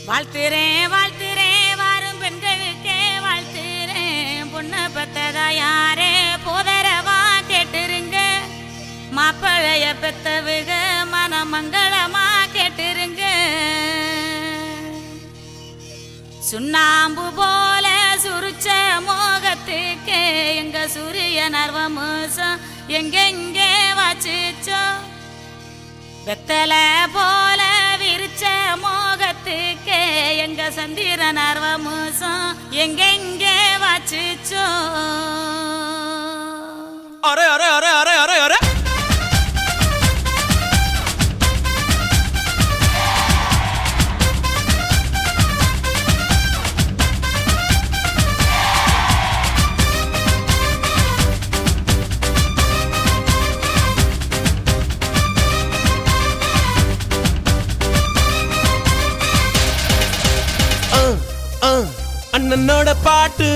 வாழ்த்துறேன் வாழ்த்துறேன் வாரும் பெண்களுக்கே வாழ்த்துறேன். பொண்ணை பெத்ததா யாரே போதரவா கேட்டுருங்க. மாப்பிளைய பெத்தவுக மனமங்களமா கேட்டுருங்க. சுண்ணாம்பு போல சுருச்ச மோகத்துக்கு எங்க சூரிய நர்வமோசம் எங்கெங்கே வாச்சிச்சோ. வெத்தல போல விரிச்ச மோகத்துக்கு எங்க சந்திர நர்வமோசம் எங்கெங்கே வாச்சிச்சோ. அரே அரே அரே அரே அரே அரே அண்ணனோட பாட்டு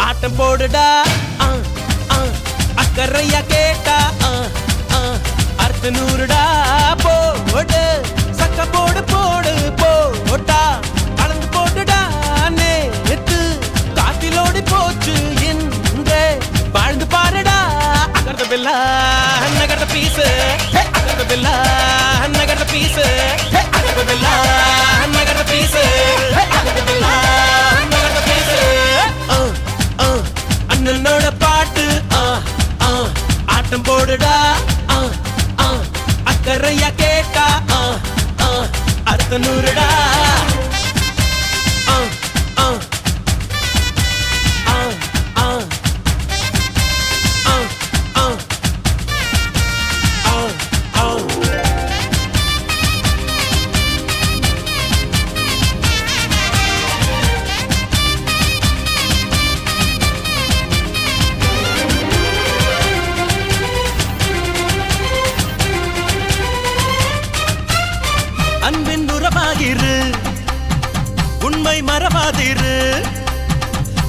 ஆட்டம் போடுடா. அக்கறையா கேட்டா அர்த்த நூறுடா. போடு சக்க போடு போடு போட்டா கலந்து போட்டுடா. நேத்து காத்திலோடி போச்சு எங்க வாழ்ந்து பாருடா. அகர்த பில்லா நகர்த பீசு அகர்த பில்லா நகர்த பீசு அகர்த பில்லா நகர்த பீசு அகர்த பில்லா நகர்த பீசு. அண்ணனோட பாட்டு ஆட்டம் போடுடா. அக்கறையா கேட்டா அர்த்த நூறுடா. அன்பின் உறவாகிரு உண்மை மறவாதிரு.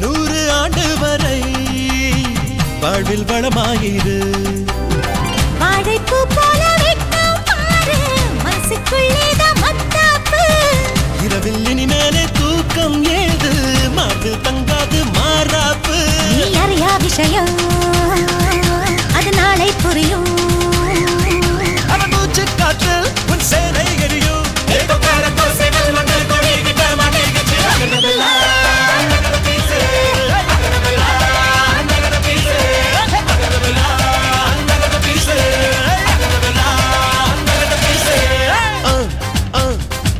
100 ஆண்டு வரை வாழ்வில் வளமாயிரு. வாழைப்பூ போல வெட்கம் பாரு மனசுக்குள்ளேதான் மத்தாப்பு. இரவில் இனிமேலே தூக்கம் ஏது மார்பில் தங்காது மாறாப்பு. நீ அறியா விஷயம் அது நாளை புரியும். அவன் மூச்சு காற்று உன் சேனை எரியும்.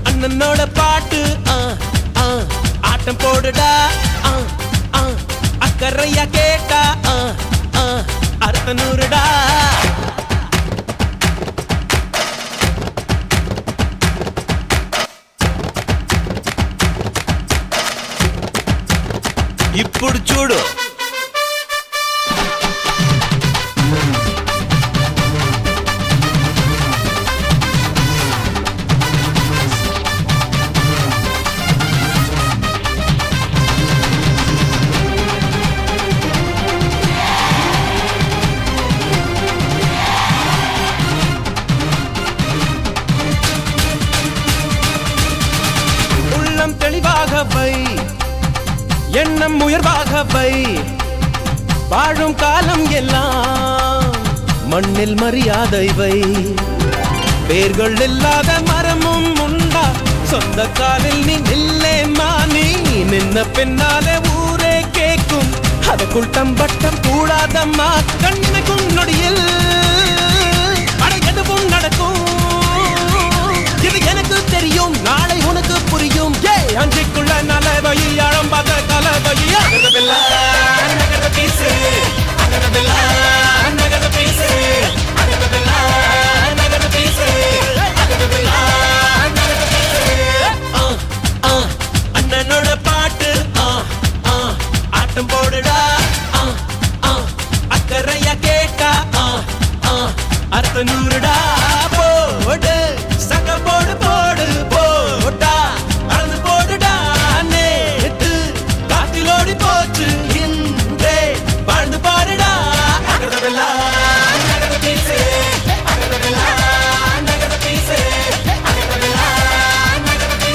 அண்ணனோட பாட்டு ஆட்டம் போடுடா. அக்கறையா கேட்டா அர்த்த நூறுடா. ఇప్పుడు చూడు உள்ளம் தெளிவாக வை எண்ணம் உயர்வாக வை. வாழும் காலம் எல்லாம் மண்ணில் மரியாதை வை. வேர்கள் இல்லாத மரமும் உண்டா சொந்த காலில் நீ நில்லே மானி. நின்ன பின்னாலே ஊரே கேட்கும் அதுக்குள் தம்பட்டம் கூடாதம்மா. கண்ணிமைக்கும் நொடியில் எதுவும் நடக்கும். இது எனக்கு தெரியும் நாளை உனக்கு புரியும். அஞ்சிக்குள்ள நலவையில் ஆழம் பார்த்த கலவையில் அகரவில்லா நகர பீசு அகரவில்லா நகர பீசு அகரவில்லா நகர பீசு அகரவில்லா நகர பீசு. அண்ணனோட பாட்டு ஆட்டம் போடுடா. அக்கறையா கேட்டா அர்த்த நூறுடா. போடு சக்க போடு போடு போட்டா அளந்து போடுடா. நேத்து காத்திலோடி போச்சு இன்றே வாழ்ந்து பாருடா. அகரவில்லா நகர பீசு அகரவில்லா நகர பீசு அகரவில்லா நகர பீசு.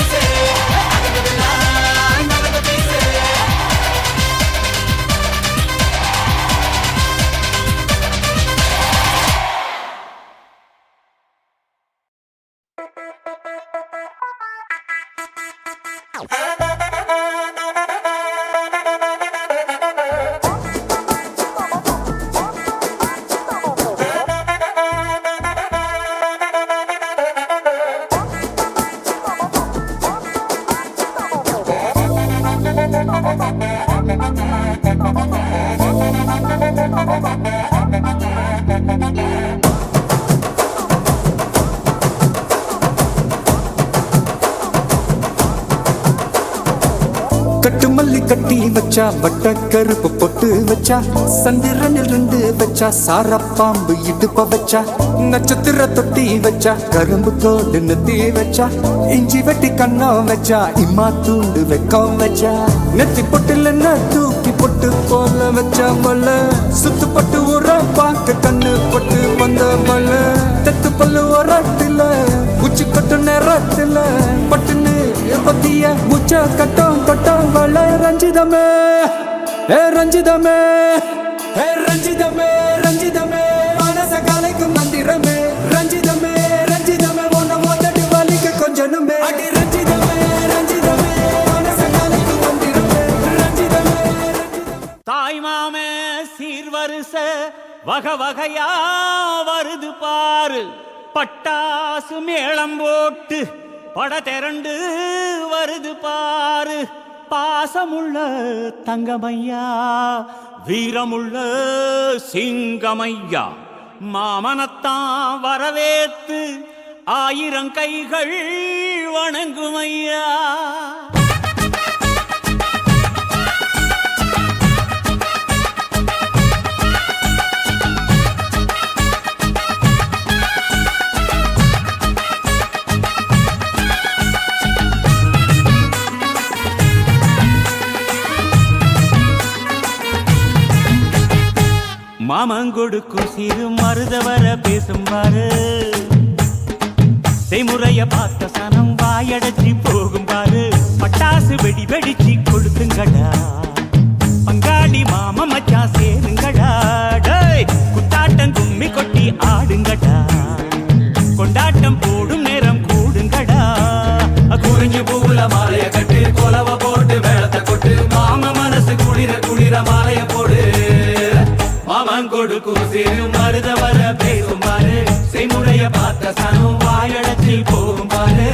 கட்டு மல்லி கட்டி வச்சா வட்ட கருப்பு பொட்டு வச்சா சந்திரனில் ரெண்டு வச்சா சார பாம்பு இடுப்ப வச்சா நட்சத்திர தொட்டி வச்சா கரும்பு தோடு நெத்தி வச்சா இஞ்சி வெட்டி கண்ணம் வச்சா இம்மா தூண்டு வெக்கம் வச்சா நெத்தி பொட்டுல தூக்கி பொட்டு போல வச்சா மல்ல சுத்து பட்டு உர பாக்க கண்ணு பொட்டு வந்த மல்ல தத்து பல்லு உரத்துல உச்சி கட்டு நேரத்துல பட்டுன்னு பத்திய உச்ச கட்டம் கட்டம் வள ரஞ்சிதமே ஏ ரஞ்சிதமே ஏ ரஞ்சிதமே ரஞ்சிதமே மனச கலைக்கும் மந்திரமே ரஞ்சிதமே ரஞ்சிதமே ஒன்ன மொத்தடி வலிக்க கொஞ்சனுமே அடி ரஞ்சிதமே ரஞ்சிதமே மனச கலைக்கும் மந்திரமே ரஞ்சிதமே தாய் மாமே சீர்வரிச வகை வகையா வருது பாரு பட்டாசு மேளம் போட்டு பட திரண்டு வருது பாரு பாசமுள்ள தங்கமையா வீரமுள்ள சிங்கமையா மாமனத்தான் வரவேத்து ஆயிரம் கைகள் வணங்குமையா மாமங்கொடுக்கும் சிறு மருதவர பேசும் பாரு செய்முறைய பார்த்த சனம் வாயடைச்சி போகும் பாரு பட்டாசு வெடி வெடிச்சு கொடுத்துங்கடா பங்காளி மாம மச்சா சேருங்கடா குத்தாட்டம் கும்மி கொட்டி ஆடுங்கடா கொண்டாட்டம் போடும் நேரம் கூடுங்கடா குறிஞ்சு பூவுல மாலைய கட்டு கொலவ போட்டு மேளத்தை கொட்டு மாம மனசு குளிர குளிர மாலைய போடு மாமங்கொடுக்கும் சிறு மருதவர பேசும் பாரு செய்முறைய பார்த்த சனம் வாயடைச்சி போகும் பாரு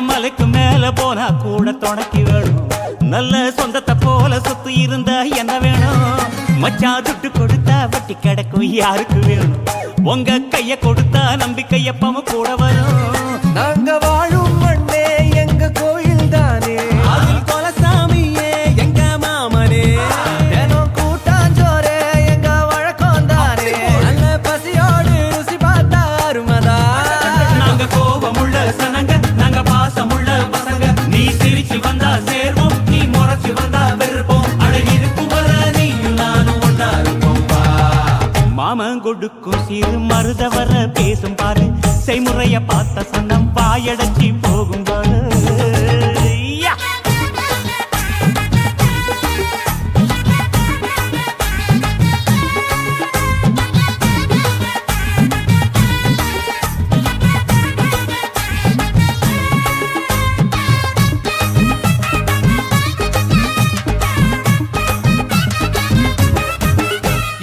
மலைக்கு மேல போனா கூட துணைக்கு வேணும் நல்ல சொந்தத்தை போல சொத்து இருந்தா என்ன வேணும் மச்சான் துட்டு கொடுத்தா வட்டி கிடக்கும் யாருக்கு வேணும் உங்க கைய கொடுத்தா நம்பிக்கையப்பம கூட வரும் நாங்க வாழும் மண்ணே எங்க கோயில் தானே அதில் கொலசாமியே எங்க மாமனே தினம் கூட்டாஞ்சோரே எங்க வழக்கம் தானே நல்ல பசியோடு ருசி பார்த்தா அருமதா நாங்க கோபமுள்ள சனங்க நாங்க பாசமுள்ள பசங்க நீ சிரிச்சு வந்தா சேர்வோம் நீ முறைச்சு வந்தா வெறுப்போம் அழகிருக்கும் வர நீயும் நானும் ஒன்னா இருப்போம் மாமன் கொடுக்கும் சிறு மருதவர பேசும் பாரு செய்முறைய பார்த்த சன்னம் வாயடைச்சி போகும் பாரு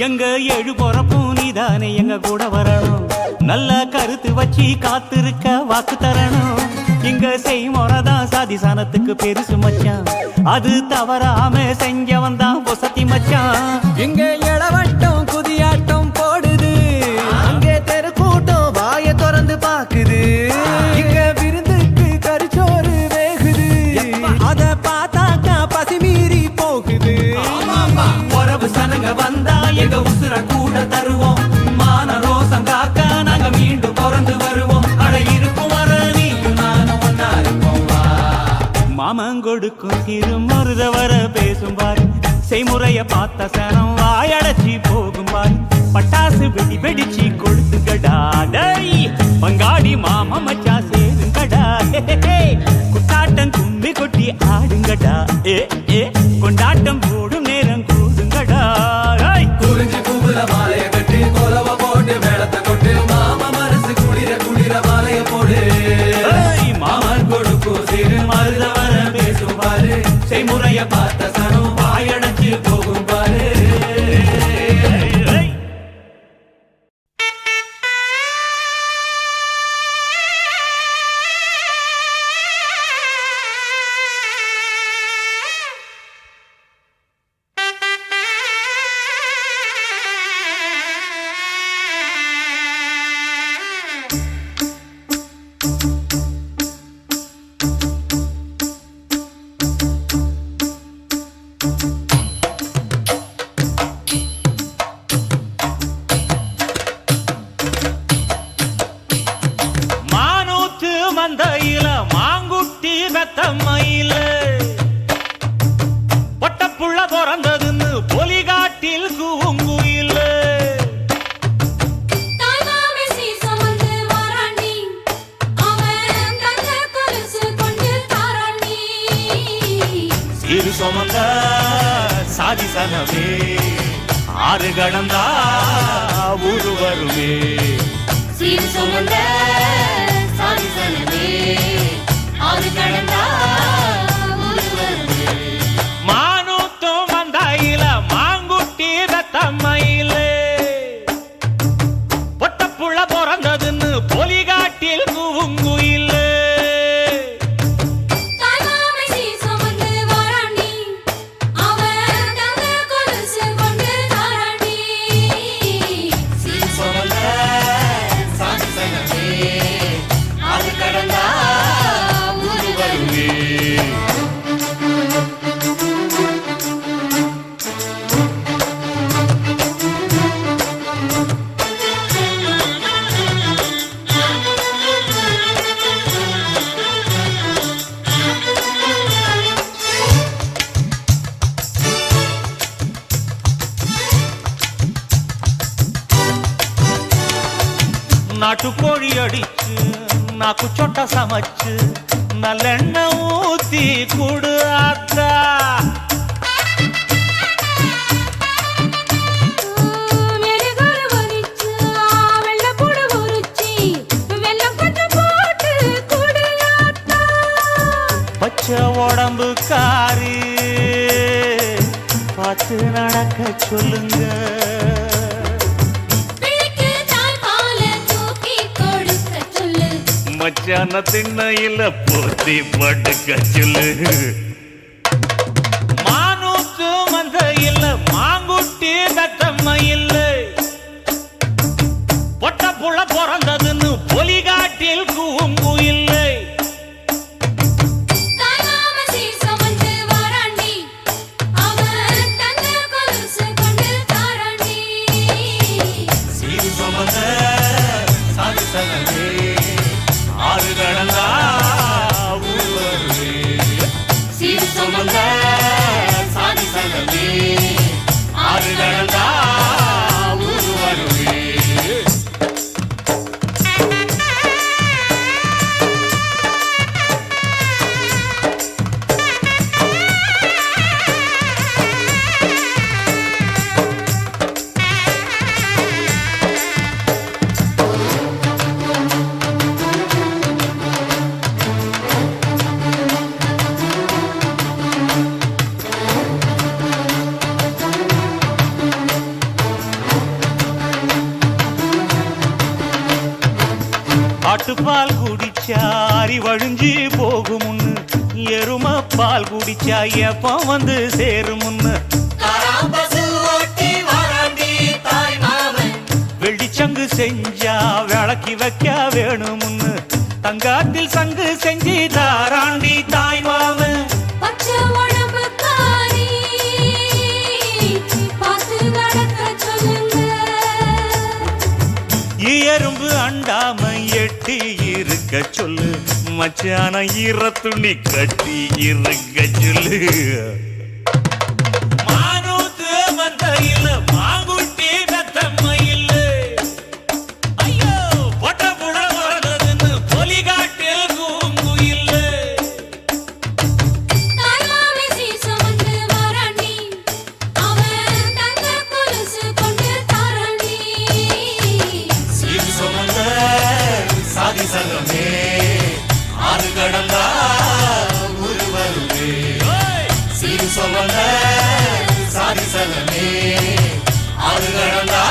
எங்க ஏழு பொறப்பும் நீதானே எங்க கூட வரணும் நல்ல கருத்து வச்சு காத்திருக்க வாக்கு தரணும் இங்க செய்முறைதான் சாதி சாணத்துக்கு பெருசு மச்சான் அது தவறாம செஞ்சவன் தான் பொசத்தி மச்சான் இங்க இளவட்டம் குதியாட்டம் போடுது அங்கே தெரு கூட்டம் வாய திறந்து பாக்குது இங்க விருந்துக்கு கரிச்சோறு வேகுது அத பார்த்தாக்கா பசி மீறி போகுது உறவு சனங்க வந்தா எங்க உசுர கூட தருவோம் மான ரோசம் காக்க நாங்க மீண்டும் பிறந்து வருவோம் அட இருக்கும் வர நீயும் நானும் ஒன்னா இருப்போம் மாமங்கொடுக்கும் சிறு மருதவர பேசும் பாரு செய்முறைய பார்த்த சனம் வாயடைச்சி போகும் பாரு பட்டாசு வெடி வெடிச்சு கொடுத்துங்கடா பங்காளி மாமா மச்சா சேருங்கடா குத்தாட்டம் கும்மி கொட்டி ஆடுங்கடா கொண்டாட்டம் போடும் நேரம் கூடுங்கடா குறிஞ்சி பூவுல மாலைய கட்டி கொலவ போட்டு மேளத்தை கொட்டு மாமா மனசு குளிர குளிர மானூத்து மந்தையில மாங்குட்டி வெத்தம்மையில பொட்டப்புள்ள பிறந்ததுன்னு பொலிகாட்டில் கூங்குயில இரு சுமந்த சாதி சனமே ஆறு கடந்தா ஊரு வருமே சீர் சுமந்த சாதி சனமே ஆறு கடந்தா ஊரு வருமே மானூத்தும் மந்தாயில மாங்குட்டி ரத்தம்மையில பொட்டப்புள்ள பிறந்ததுன்னு பொலிகாட்டில் கூங்குயில நாட்டுக்கோழி அடிச்சு நாக்கு சொட்ட சமைச்சு நல்லெண்ணெய் ஊத்தி குடு ஆத்தா பச்சை உடம்பு காரி பார்த்து நடக்க சொல்லுங்க மச்சான திண்ணையில போத்தி படுக்க சொல்லு மானூத்து மந்தையில மாங்குட்டி தத்தம்மையில்ல பொட்ட புள்ள பிறந்ததுன்னு பொலிகாட்டில் கூங்குயில்ல ஆட்டுப்பால் குடிச்சா அறிவழிஞ்சு போகுமுன்னு எரும பால் குடிச்சா எப்ப வந்து சேருமுன்னு வெள்ளிச்சங்கு செஞ்சா விளக்கி வைக்க வேணுமுன்னு தங்காத்தில் சங்கு செஞ்சு தாராண்டி தாய் மாமன் எறும்பு அண்டாம எட்டி இருக்க சொல்லு மச்சான ஈர துணி கட்டி இருக்க சொல்லு மானூத்து மந்தையில மாங்குட்டி வெத்தம்மையில ஐயோ பொட்ட புள்ள பிறந்ததுன்னு பொலிகாட்டில் கூங்குயில்ல சாதி சங்கமே ஆறு கடந்தா ஊரு வருமே சீர் சுமந்த சாதி சங்கமே ஆறு கடந்தா